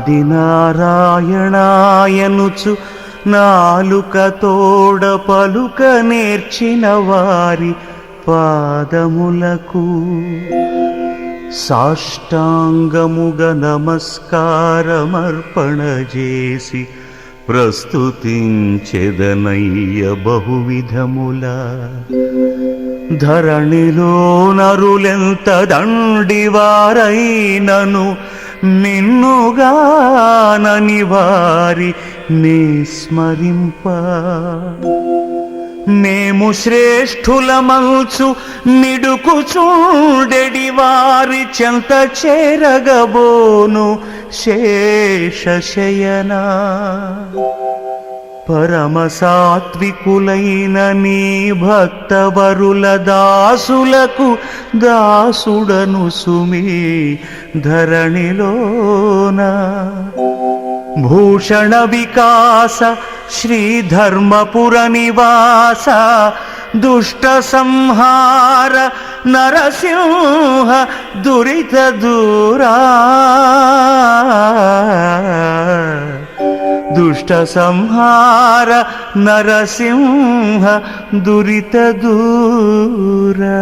ఆదినారాయణాయనుచు నాలుకతోడ పలుక నేర్చిన వారి పాదములకు సాష్టాంగముగ నమస్కారమర్పణ చేసి ప్రస్తుతించెదనయ్య బహువిధముల. ధరణిలో నరులెంత దండివారైనను నిన్నుగానని వారి నే స్మరింప. మేము శ్రేష్ఠులమల్చు నిడుకుచూడెడి వారి చెంత చేరగబోను శేషశయనా. పరమ సాత్వికులైన నీ భక్తవరుల దాసులకు దాసుడను సుమీ ధరణిలోన. భూషణ వికాస శ్రీధర్మపుర నివాస దుష్ట సంహార నరసింహ దురిత దూరా. దుష్ట సంహార నరసింహ దురిత దూరా.